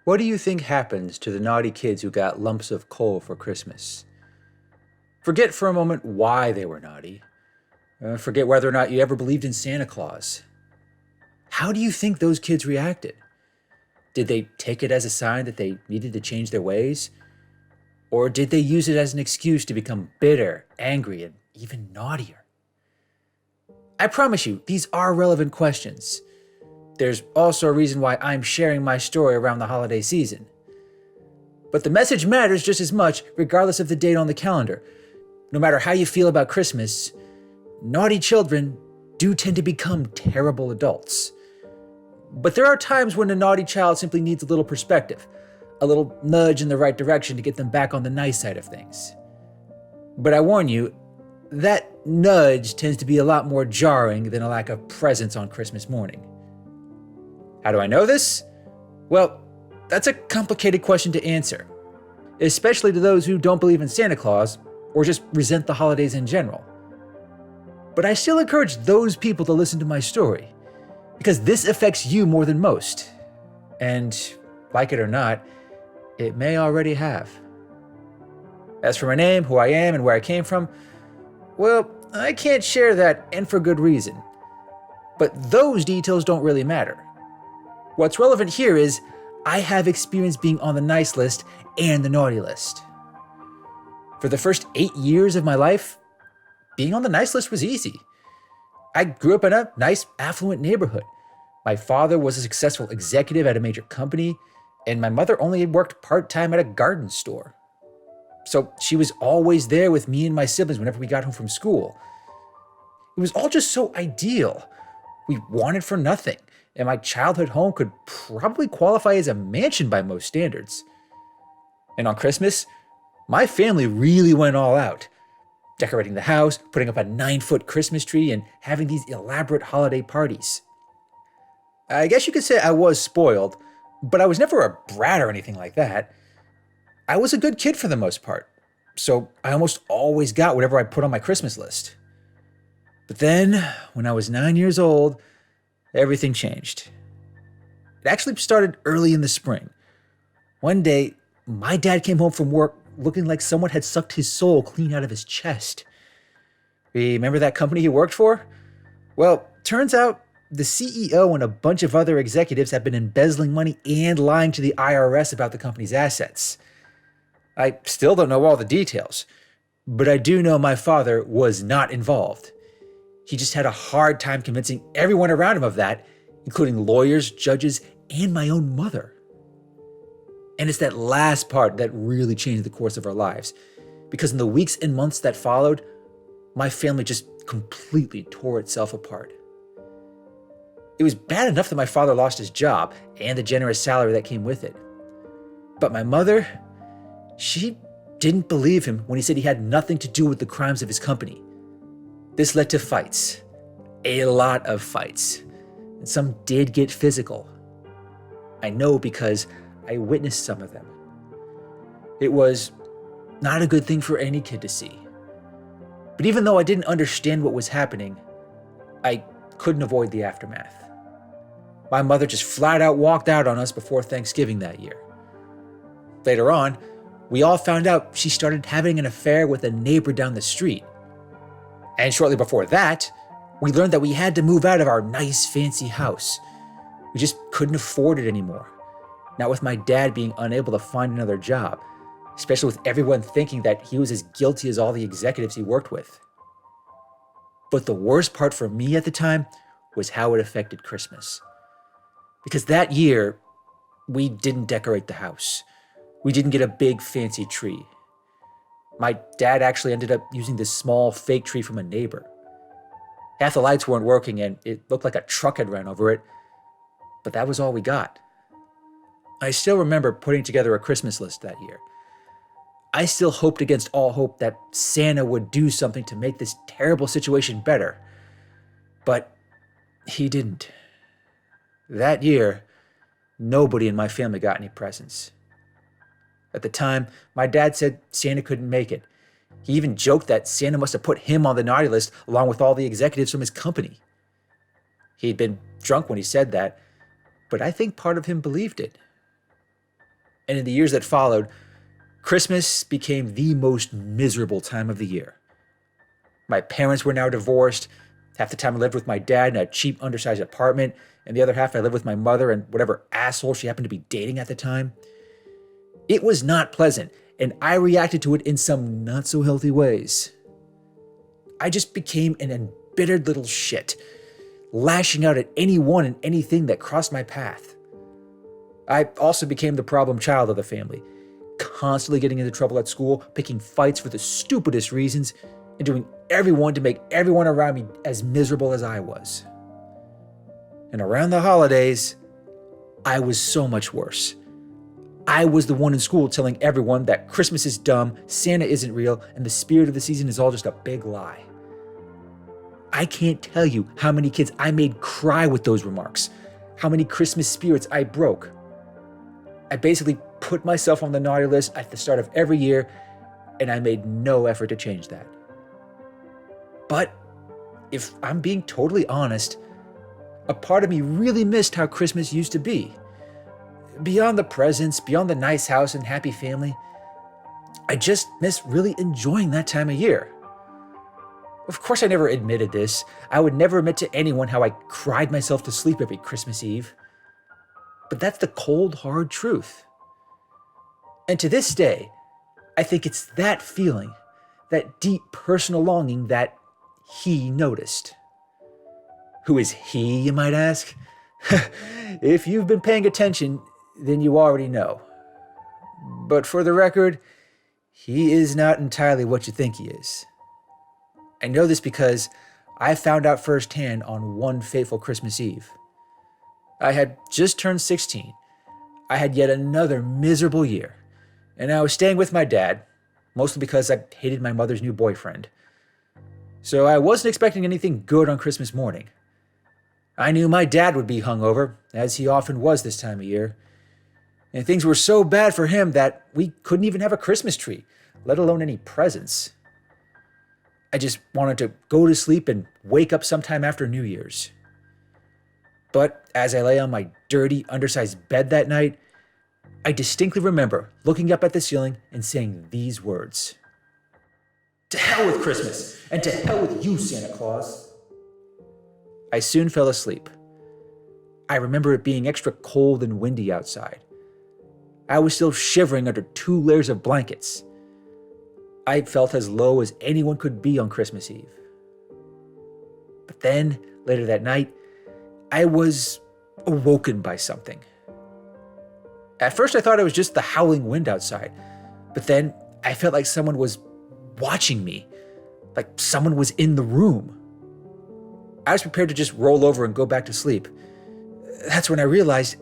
What do you think happens to the naughty kids who got lumps of coal for Christmas? Forget for a moment why they were naughty. Forget whether or not you ever believed in Santa Claus. How do you think those kids reacted? Did they take it as a sign that they needed to change their ways? Or did they use it as an excuse to become bitter, angry, and even naughtier? I promise you, these are relevant questions. There's also a reason why I'm sharing my story around the holiday season. But the message matters just as much regardless of the date on the calendar. No matter how you feel about Christmas, naughty children do tend to become terrible adults. But there are times when a naughty child simply needs a little perspective, a little nudge in the right direction to get them back on the nice side of things. But I warn you, that nudge tends to be a lot more jarring than a lack of presents on Christmas morning. How do I know this? Well, that's a complicated question to answer, especially to those who don't believe in Santa Claus or just resent the holidays in general. But I still encourage those people to listen to my story, because this affects you more than most. And, like it or not, it may already have. As for my name, who I am, and where I came from, well, I can't share that, and for good reason. But those details don't really matter. What's relevant here is I have experience being on the nice list and the naughty list. For the first 8 years of my life, being on the nice list was easy. I grew up in a nice, affluent neighborhood. My father was a successful executive at a major company, and my mother only worked part-time at a garden store. So she was always there with me and my siblings whenever we got home from school. It was all just so ideal. We wanted for nothing, and my childhood home could probably qualify as a mansion by most standards. And on Christmas, my family really went all out, decorating the house, putting up a 9-foot Christmas tree, and having these elaborate holiday parties. I guess you could say I was spoiled, but I was never a brat or anything like that. I was a good kid for the most part, so I almost always got whatever I put on my Christmas list. But then, when I was 9 years old, everything changed. It actually started early in the spring. One day, my dad came home from work looking like someone had sucked his soul clean out of his chest. Remember that company he worked for? Well, turns out the CEO and a bunch of other executives had been embezzling money and lying to the IRS about the company's assets. I still don't know all the details, but I do know my father was not involved. He just had a hard time convincing everyone around him of that, including lawyers, judges, and my own mother. And it's that last part that really changed the course of our lives, because in the weeks and months that followed, my family just completely tore itself apart. It was bad enough that my father lost his job and the generous salary that came with it. But my mother, she didn't believe him when he said he had nothing to do with the crimes of his company. This led to fights, a lot of fights, and some did get physical. I know because I witnessed some of them. It was not a good thing for any kid to see. But even though I didn't understand what was happening, I couldn't avoid the aftermath. My mother just flat out walked out on us before Thanksgiving that year. Later on, we all found out she started having an affair with a neighbor down the street. And shortly before that, we learned that we had to move out of our nice, fancy house. We just couldn't afford it anymore. Not with my dad being unable to find another job, especially with everyone thinking that he was as guilty as all the executives he worked with. But the worst part for me at the time was how it affected Christmas. Because that year, we didn't decorate the house. We didn't get a big fancy tree. My dad actually ended up using this small fake tree from a neighbor. Half the lights weren't working and it looked like a truck had ran over it, but that was all we got. I still remember putting together a Christmas list that year. I still hoped against all hope that Santa would do something to make this terrible situation better, but he didn't. That year, nobody in my family got any presents. At the time, my dad said Santa couldn't make it. He even joked that Santa must have put him on the naughty list along with all the executives from his company. He'd been drunk when he said that, but I think part of him believed it. And in the years that followed, Christmas became the most miserable time of the year. My parents were now divorced. Half the time I lived with my dad in a cheap, undersized apartment, and the other half I lived with my mother and whatever asshole she happened to be dating at the time. It was not pleasant, and I reacted to it in some not so healthy ways. I just became an embittered little shit, lashing out at anyone and anything that crossed my path. I also became the problem child of the family, constantly getting into trouble at school, picking fights for the stupidest reasons, and doing everyone to make everyone around me as miserable as I was. And around the holidays, I was so much worse. I was the one in school telling everyone that Christmas is dumb, Santa isn't real, and the spirit of the season is all just a big lie. I can't tell you how many kids I made cry with those remarks, how many Christmas spirits I broke. I basically put myself on the naughty list at the start of every year, and I made no effort to change that. But if I'm being totally honest, a part of me really missed how Christmas used to be. Beyond the presents, beyond the nice house and happy family, I just miss really enjoying that time of year. Of course, I never admitted this. I would never admit to anyone how I cried myself to sleep every Christmas Eve. But that's the cold, hard truth. And to this day, I think it's that feeling, that deep personal longing that he noticed. Who is he, you might ask? If you've been paying attention, then you already know. But for the record, he is not entirely what you think he is. I know this because I found out firsthand on one fateful Christmas Eve. I had just turned 16. I had yet another miserable year, and I was staying with my dad, mostly because I hated my mother's new boyfriend. So I wasn't expecting anything good on Christmas morning. I knew my dad would be hungover, as he often was this time of year, and things were so bad for him that we couldn't even have a Christmas tree, let alone any presents. I just wanted to go to sleep and wake up sometime after New Year's. But as I lay on my dirty, undersized bed that night, I distinctly remember looking up at the ceiling and saying these words. To hell with Christmas, and to hell with you, Santa Claus. I soon fell asleep. I remember it being extra cold and windy outside. I was still shivering under 2 layers of blankets. I felt as low as anyone could be on Christmas Eve. But then, later that night, I was awoken by something. At first I thought it was just the howling wind outside, but then I felt like someone was watching me, like someone was in the room. I was prepared to just roll over and go back to sleep. That's when I realized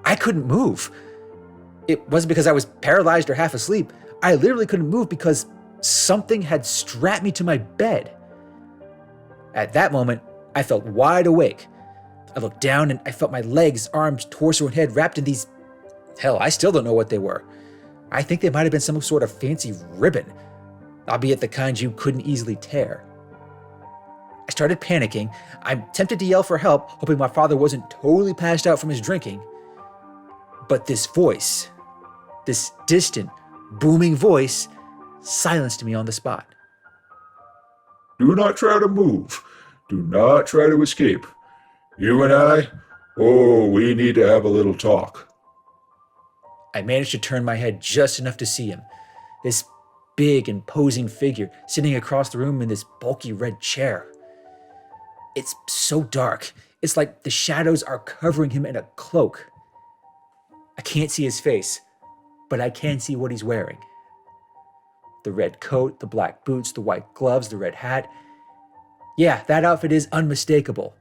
I couldn't move. It wasn't because I was paralyzed or half asleep. I literally couldn't move because something had strapped me to my bed. At that moment, I felt wide awake. I looked down and I felt my legs, arms, torso, and head wrapped in these... Hell, I still don't know what they were. I think they might have been some sort of fancy ribbon, albeit the kind you couldn't easily tear. I started panicking. I'm tempted to yell for help, hoping my father wasn't totally passed out from his drinking. But this voice, this distant, booming voice, silenced me on the spot. Do not try to move. Do not try to escape. You and I, we need to have a little talk. I managed to turn my head just enough to see him, this big, imposing figure sitting across the room in this bulky red chair. It's so dark. It's like the shadows are covering him in a cloak. I can't see his face, but I can see what he's wearing. The red coat, the black boots, the white gloves, the red hat. Yeah, that outfit is unmistakable.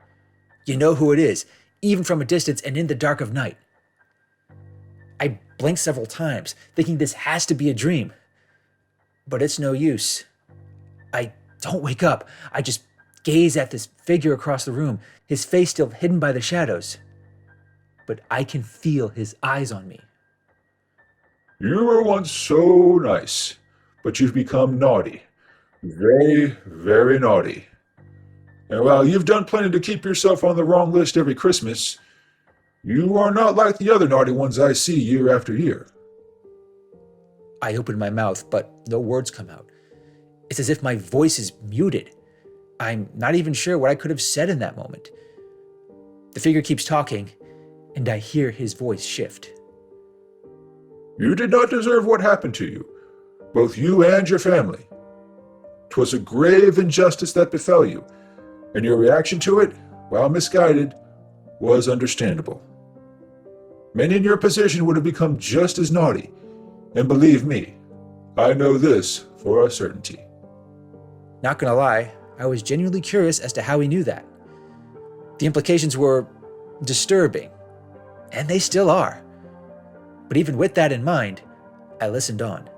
You know who it is, even from a distance and in the dark of night. I blinked several times, thinking this has to be a dream. But it's no use. I don't wake up. I just gaze at this figure across the room, his face still hidden by the shadows. But I can feel his eyes on me. You were once so nice, but you've become naughty. Very, very naughty. And while you've done plenty to keep yourself on the wrong list every Christmas, you are not like the other naughty ones I see year after year. I open my mouth, but no words come out. It's as if my voice is muted. I'm not even sure what I could have said in that moment. The figure keeps talking, and I hear his voice shift. You did not deserve what happened to you, both you and your family. 'Twas a grave injustice that befell you, and your reaction to it, while misguided, was understandable. Many in your position would have become just as naughty, and believe me, I know this for a certainty. Not gonna lie, I was genuinely curious as to how he knew that. The implications were disturbing, and they still are. But even with that in mind, I listened on.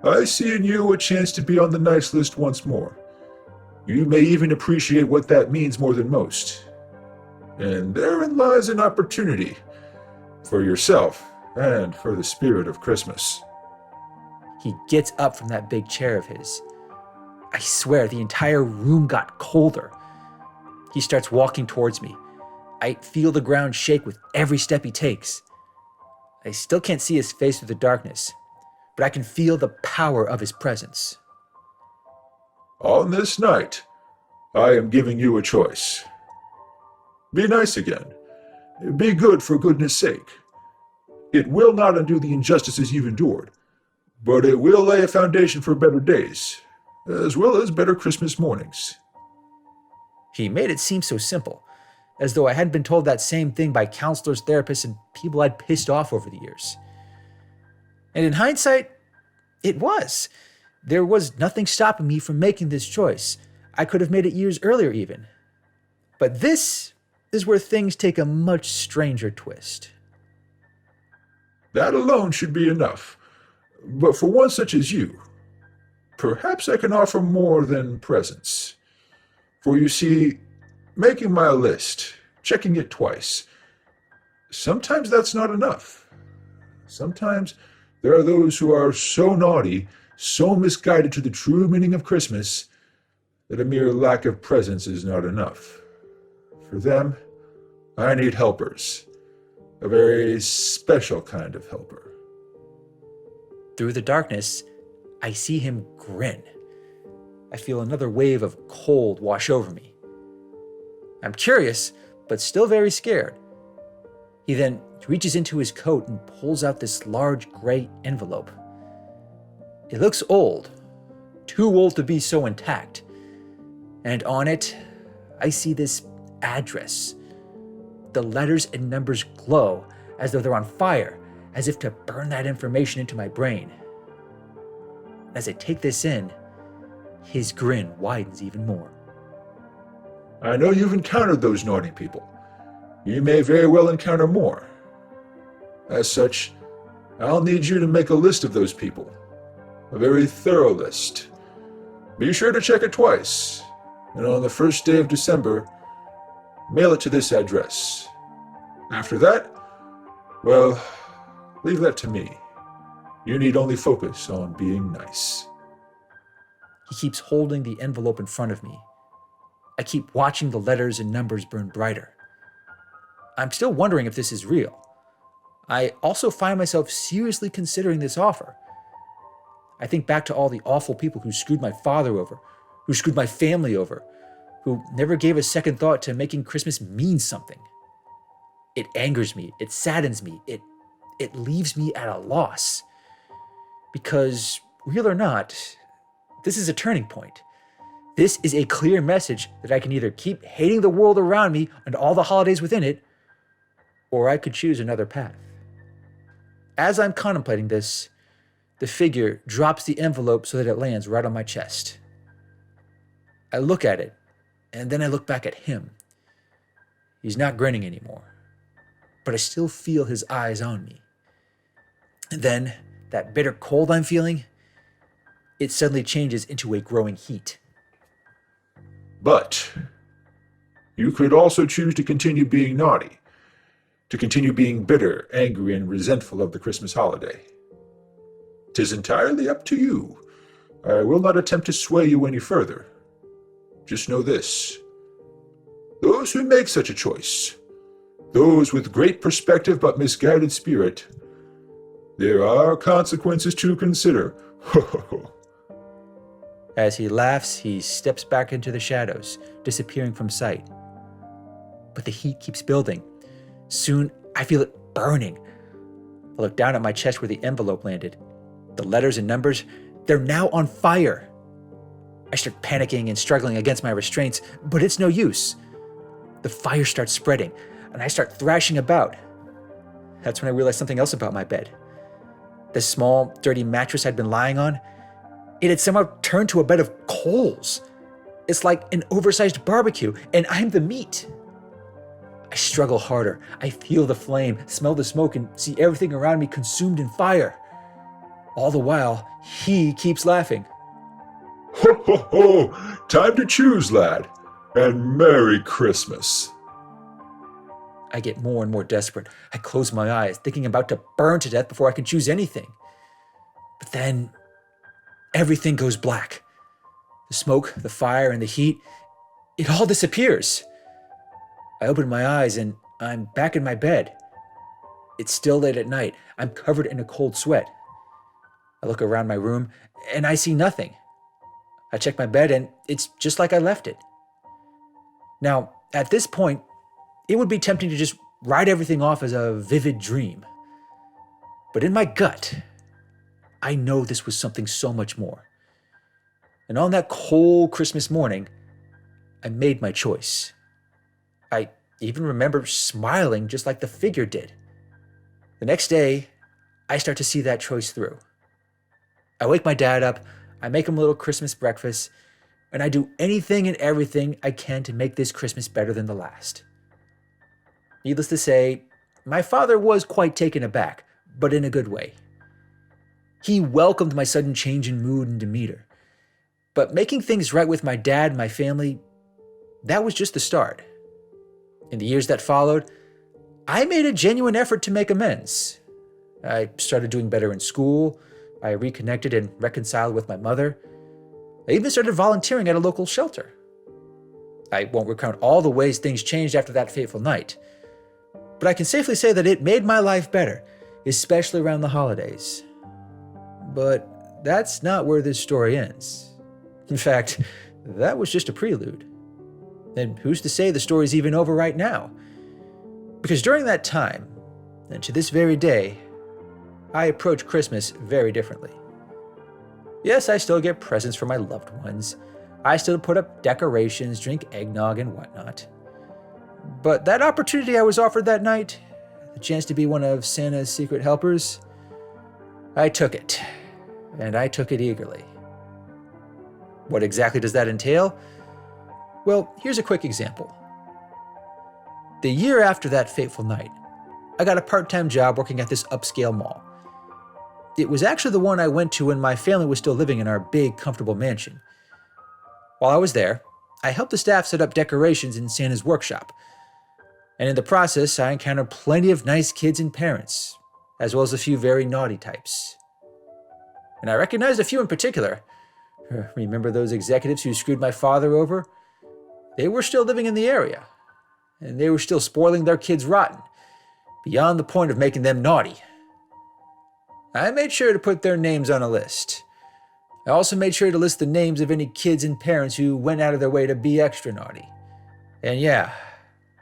I see in you a chance to be on the nice list once more. You may even appreciate what that means more than most. And therein lies an opportunity for yourself and for the spirit of Christmas. He gets up from that big chair of his. I swear the entire room got colder. He starts walking towards me. I feel the ground shake with every step he takes. I still can't see his face through the darkness, but I can feel the power of his presence. On this night, I am giving you a choice. Be nice again. Be good for goodness sake. It will not undo the injustices you've endured, but it will lay a foundation for better days, as well as better Christmas mornings. He made it seem so simple, as though I hadn't been told that same thing by counselors, therapists, and people I'd pissed off over the years. And in hindsight, it was. There was nothing stopping me from making this choice. I could have made it years earlier even. But this is where things take a much stranger twist. That alone should be enough. But for one such as you, perhaps I can offer more than presents. For you see, making my list, checking it twice, sometimes that's not enough. Sometimes there are those who are so naughty, so misguided to the true meaning of Christmas, that a mere lack of presents is not enough. For them, I need helpers, a very special kind of helper. Through the darkness, I see him grin. I feel another wave of cold wash over me. I'm curious, but still very scared. He then reaches into his coat and pulls out this large gray envelope. It looks old, too old to be so intact. And on it, I see this address. The letters and numbers glow as though they're on fire, as if to burn that information into my brain. As I take this in, his grin widens even more. I know you've encountered those naughty people. You may very well encounter more. As such, I'll need you to make a list of those people. A very thorough list. Be sure to check it twice, and on the first day of December, mail it to this address. After that, well, leave that to me. You need only focus on being nice. He keeps holding the envelope in front of me. I keep watching the letters and numbers burn brighter. I'm still wondering if this is real. I also find myself seriously considering this offer. I think back to all the awful people who screwed my father over, who screwed my family over, who never gave a second thought to making Christmas mean something. It angers me, it saddens me, it leaves me at a loss. Because, real or not, this is a turning point. This is a clear message that I can either keep hating the world around me and all the holidays within it, or I could choose another path. As I'm contemplating this, the figure drops the envelope so that it lands right on my chest. I look at it, and then I look back at him. He's not grinning anymore, but I still feel his eyes on me. And then, that bitter cold I'm feeling, it suddenly changes into a growing heat. But you could also choose to continue being naughty, to continue being bitter, angry, and resentful of the Christmas holiday. 'Tis entirely up to you. I will not attempt to sway you any further. Just know this. Those who make such a choice, those with great perspective but misguided spirit, There are consequences to consider. Ho ho ho. As he laughs, he steps back into the shadows, disappearing from sight. But the heat keeps building. Soon, I feel it burning. I look down at my chest where the envelope landed. The letters and numbers, they're now on fire. I start panicking and struggling against my restraints, but it's no use. The fire starts spreading, and I start thrashing about. That's when I realize something else about my bed. The small, dirty mattress I'd been lying on, it had somehow turned to a bed of coals. It's like an oversized barbecue, and I'm the meat. I struggle harder. I feel the flame, smell the smoke, and see everything around me consumed in fire. All the while, he keeps laughing. Ho ho ho! Time to choose, lad. And Merry Christmas. I get more and more desperate. I close my eyes, thinking I'm about to burn to death before I can choose anything. But then, everything goes black. The smoke, the fire, and the heat, it all disappears. I open my eyes and I'm back in my bed. It's still late at night. I'm covered in a cold sweat. I look around my room and I see nothing. I check my bed and it's just like I left it. Now, at this point, it would be tempting to just write everything off as a vivid dream. But in my gut, I know this was something so much more. And on that cold Christmas morning, I made my choice. I even remember smiling just like the figure did. The next day, I start to see that choice through. I wake my dad up, I make him a little Christmas breakfast, and I do anything and everything I can to make this Christmas better than the last. Needless to say, my father was quite taken aback, but in a good way. He welcomed my sudden change in mood and demeanor. But making things right with my dad and my family, that was just the start. In the years that followed, I made a genuine effort to make amends. I started doing better in school. I reconnected and reconciled with my mother. I even started volunteering at a local shelter. I won't recount all the ways things changed after that fateful night, but I can safely say that it made my life better, especially around the holidays. But that's not where this story ends. In fact, that was just a prelude. And who's to say the story's even over right now? Because during that time, and to this very day, I approach Christmas very differently. Yes, I still get presents from my loved ones. I still put up decorations, drink eggnog, and whatnot. But that opportunity I was offered that night, the chance to be one of Santa's secret helpers, I took it. And I took it eagerly. What exactly does that entail? Well, here's a quick example. The year after that fateful night, I got a part-time job working at this upscale mall. It was actually the one I went to when my family was still living in our big, comfortable mansion. While I was there, I helped the staff set up decorations in Santa's workshop. And in the process, I encountered plenty of nice kids and parents, as well as a few very naughty types. And I recognized a few in particular. Remember those executives who screwed my father over? They were still living in the area, and they were still spoiling their kids rotten, beyond the point of making them naughty. I made sure to put their names on a list. I also made sure to list the names of any kids and parents who went out of their way to be extra naughty. And yeah,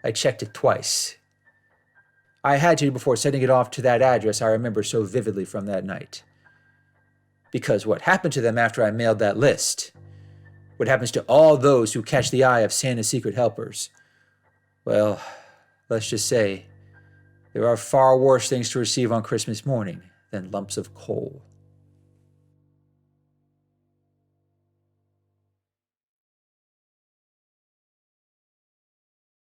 I checked it twice. I had to before sending it off to that address I remember so vividly from that night. Because what happened to them after I mailed that list? What happens to all those who catch the eye of Santa's secret helpers? Well, let's just say, there are far worse things to receive on Christmas morning than lumps of coal.